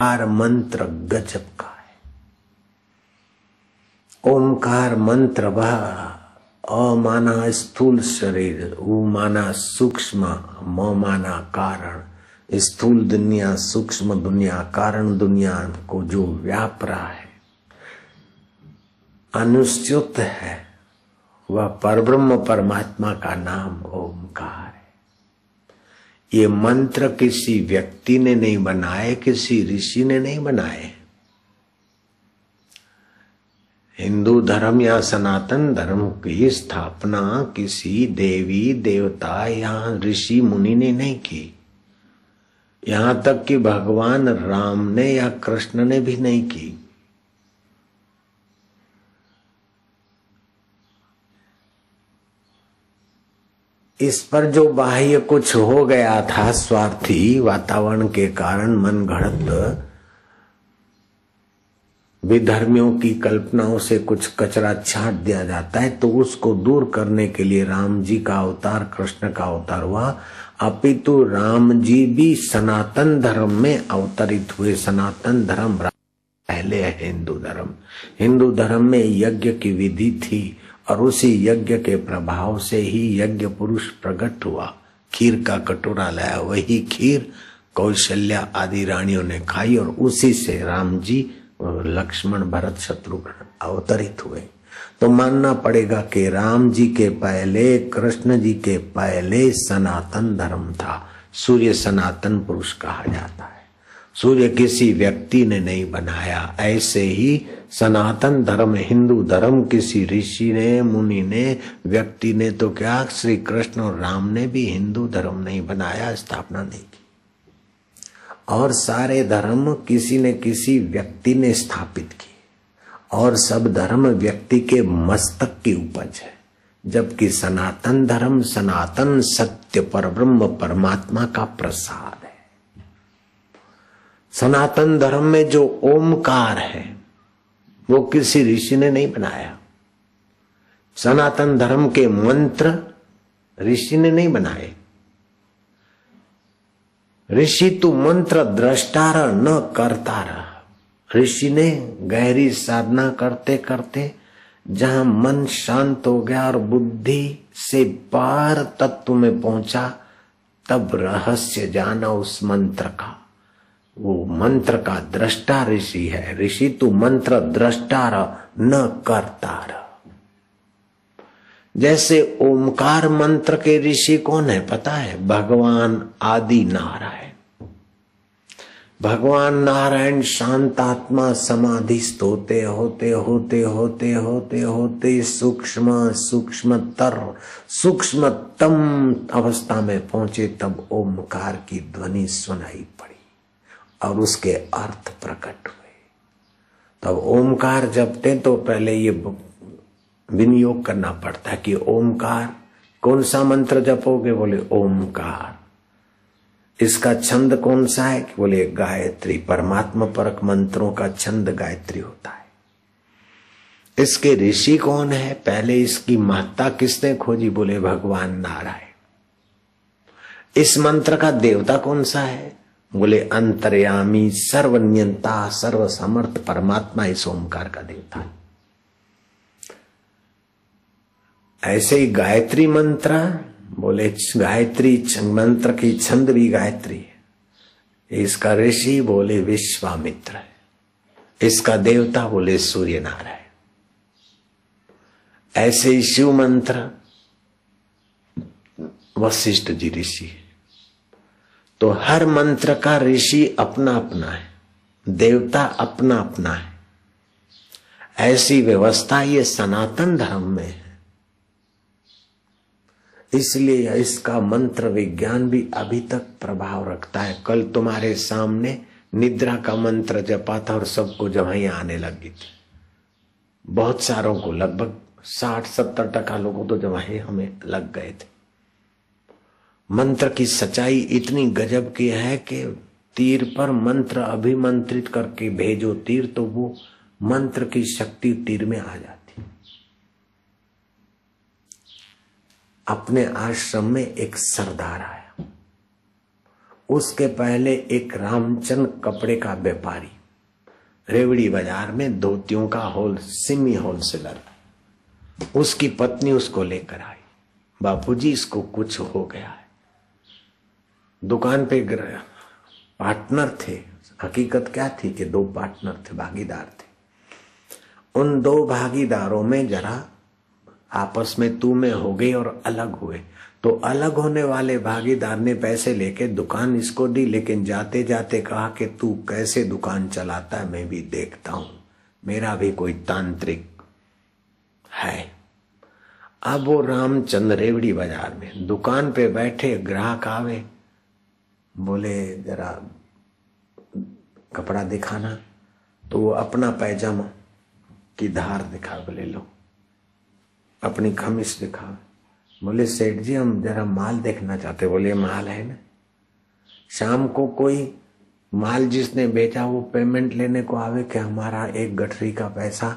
ओमकार मंत्र गजब का है। ओमकार मंत्र वह अ माना स्थूल शरीर, उ माना सूक्ष्म, म माना कारण। स्थूल दुनिया, सूक्ष्म दुनिया, कारण दुनिया को जो व्याप रहा है, अनुच्युत है, वह परब्रह्म परमात्मा का नाम ओमकार है। ये मंत्र किसी व्यक्ति ने नहीं बनाए, किसी ऋषि ने नहीं बनाए। हिंदू धर्म या सनातन धर्म की स्थापना किसी देवी देवता या ऋषि मुनि ने नहीं की। यहां तक कि भगवान राम ने या कृष्ण ने भी नहीं की। इस पर जो बाह्य कुछ हो गया था, स्वार्थी वातावरण के कारण मन घड़त विधर्मियों की कल्पनाओं से कुछ कचरा छांट दिया जाता है, तो उसको दूर करने के लिए राम जी का अवतार, कृष्ण का अवतार हुआ। अपितु राम जी भी सनातन धर्म में अवतरित हुए। सनातन धर्म पहले है हिंदू धर्म। हिंदू धर्म में यज्ञ की विधि थी और उसी यज्ञ के प्रभाव से ही यज्ञ पुरुष प्रकट हुआ। खीर का कटोरा लाया, वही खीर कौशल्या आदि रानियों ने खाई और उसी से राम जी, लक्ष्मण, भरत, शत्रुघ्न अवतरित हुए। तो मानना पड़ेगा कि राम जी के पहले, कृष्ण जी के पहले सनातन धर्म था। सूर्य सनातन पुरुष कहा जाता है। सूर्य किसी व्यक्ति ने नहीं बनाया। ऐसे ही सनातन धर्म, हिंदू धर्म किसी ऋषि ने, मुनि ने, व्यक्ति ने तो क्या, श्री कृष्ण और राम ने भी हिंदू धर्म नहीं बनाया, स्थापना नहीं की। और सारे धर्म किसी न किसी व्यक्ति ने स्थापित किए और सब धर्म व्यक्ति के मस्तक की उपज है। जबकि सनातन धर्म, सनातन सत्य परब्रह्म परमात्मा का प्रसाद है। सनातन धर्म में जो ओमकार है वो किसी ऋषि ने नहीं बनाया। सनातन धर्म के मंत्र ऋषि ने नहीं बनाए। ऋषि तू मंत्र द्रष्टार न करतार। ऋषि ने गहरी साधना करते करते जहां मन शांत हो गया और बुद्धि से पार तत्व में पहुंचा, तब रहस्य जाना उस मंत्र का। वो मंत्र का दृष्टा ऋषि है। ऋषि तू मंत्र द्रष्टार न करतार। जैसे ओमकार मंत्र के ऋषि कौन है पता है? भगवान आदि नारायण। भगवान नारायण शांतात्मा समाधिस्थ होते होते होते होते होते होते सूक्ष्म सूक्ष्मतर सूक्ष्मतम अवस्था में पहुंचे, तब ओमकार की ध्वनि सुनाई पड़ी और उसके अर्थ प्रकट हुए। तब ओमकार जपते तो पहले ये विनियोग करना पड़ता है कि ओमकार, कौन सा मंत्र जपोगे? बोले ओमकार। इसका छंद कौन सा है? कि बोले गायत्री। परमात्मा परक मंत्रों का छंद गायत्री होता है। इसके ऋषि कौन है? पहले इसकी महत्ता किसने खोजी? बोले भगवान नारायण। इस मंत्र का देवता कौन सा है? बोले अंतर्यामी, सर्वनियंता, सर्व समर्थ परमात्मा इस ओमकार का देवता है। ऐसे ही गायत्री मंत्र, बोले गायत्री मंत्र की छंद भी गायत्री है। इसका ऋषि बोले विश्वामित्र है। इसका देवता बोले सूर्य नारायण। ऐसे ही शिव मंत्र वशिष्ठ जी ऋषि है। तो हर मंत्र का ऋषि अपना अपना है, देवता अपना अपना है। ऐसी व्यवस्था ये सनातन धर्म में है। इसलिए इसका मंत्र विज्ञान भी अभी तक प्रभाव रखता है। कल तुम्हारे सामने निद्रा का मंत्र जपा था और सबको जवाइयां आने लगी थी। बहुत सारों को, लगभग 60-70% लोगों तो जवाइयां हमें लग गए थे। मंत्र की सच्चाई इतनी गजब की है कि तीर पर मंत्र अभिमंत्रित करके भेजो तीर, तो वो मंत्र की शक्ति तीर में आ जाती। अपने आश्रम में एक सरदार आया। उसके पहले एक रामचंद कपड़े का व्यापारी रेवड़ी बाजार में धोतियों का सेमी होलसेलर, उसकी पत्नी उसको लेकर आई, बापूजी इसको कुछ हो गया है। दुकान पे पार्टनर थे, हकीकत क्या थी कि 2 पार्टनर थे, भागीदार थे। उन 2 भागीदारों में जरा आपस में तू में हो गई और अलग हुए। तो अलग होने वाले भागीदार ने पैसे लेके दुकान इसको दी, लेकिन जाते जाते कहा कि तू कैसे दुकान चलाता है मैं भी देखता हूं, मेरा भी कोई तांत्रिक है। अब वो रामचंद्र रेवड़ी बाजार में दुकान पे बैठे, ग्राहक आवे, बोले जरा कपड़ा दिखाना, तो वो अपना पैजामा की धार दिखा, बोले लो, अपनी खमीस दिखा। बोले सेठ जी हम जरा माल देखना चाहते। बोले माल है ना, शाम को कोई माल जिसने बेचा वो पेमेंट लेने को आवे कि हमारा एक गठरी का पैसा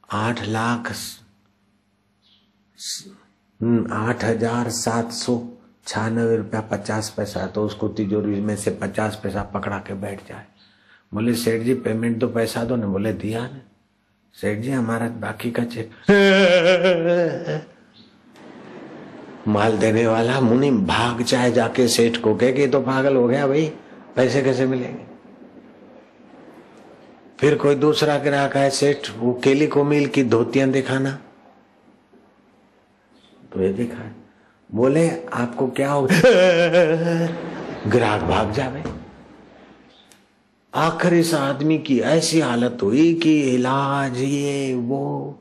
8,796 रुपया 50 पैसा, तो उसको तिजोरी में से 50 पैसा पकड़ा के बैठ जाए। बोले सेठ जी पेमेंट तो पैसा दो ना। बोले दिया ना। सेठ जी हमारा बाकी का चेक। माल देने वाला मुनि भाग जाए जाके सेठ को कहे कि तो पागल हो गया भाई, पैसे कैसे मिलेंगे। फिर कोई दूसरा ग्राहक है, सेठ वो केली कोमिल की धोतियां दिखाना, तो ये दिखाए। बोले आपको क्या हो गया, ग्राहक भाग जावे। आखिर इस आदमी की ऐसी हालत हुई कि इलाज ये वो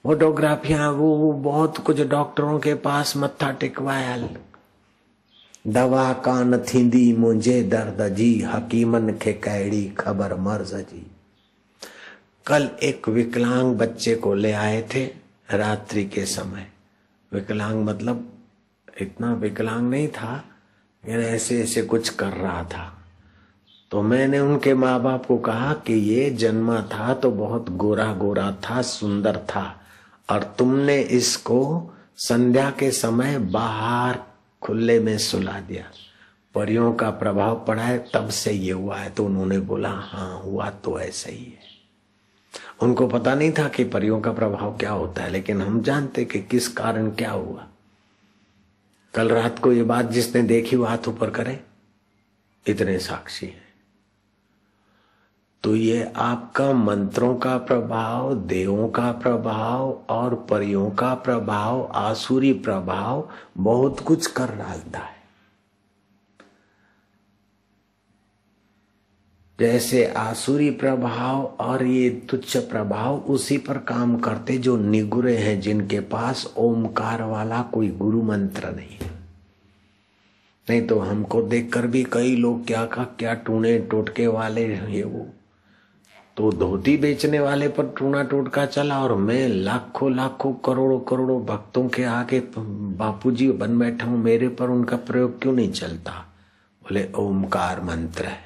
फोटोग्राफियां वो बहुत कुछ डॉक्टरों के पास मत्था टिकवाया, दवा कान थींदी मुझे दर्द जी, हकीमन खे कैड़ी खबर मर्ज जी। कल एक विकलांग बच्चे को ले आए थे रात्रि के समय। विकलांग मतलब इतना विकलांग नहीं था, ऐसे ऐसे कुछ कर रहा था। तो मैंने उनके माँ बाप को कहा कि ये जन्मा था तो बहुत गोरा गोरा था, सुंदर था, और तुमने इसको संध्या के समय बाहर खुले में सुला दिया, परियों का प्रभाव पड़ा है तब से ये हुआ है। तो उन्होंने बोला हाँ हुआ तो ऐसा ही है। उनको पता नहीं था कि परियों का प्रभाव क्या होता है, लेकिन हम जानते कि किस कारण क्या हुआ। कल रात को ये बात जिसने देखी वो हाथ ऊपर करे, इतने साक्षी हैं। तो ये आपका मंत्रों का प्रभाव, देवों का प्रभाव और परियों का प्रभाव, आसुरी प्रभाव बहुत कुछ कर डालता है। जैसे आसुरी प्रभाव और ये तुच्छ प्रभाव उसी पर काम करते जो निगुरे हैं, जिनके पास ओमकार वाला कोई गुरु मंत्र नहीं है। नहीं तो हमको देखकर भी कई लोग क्या टूने टोटके वाले ये वो। तो धोती बेचने वाले पर टूना टोटका चला, और मैं लाखों लाखों करोड़ों करोड़ों भक्तों के आगे बापूजी बन बैठा हूं, मेरे पर उनका प्रयोग क्यों नहीं चलता। बोले ओमकार मंत्र है।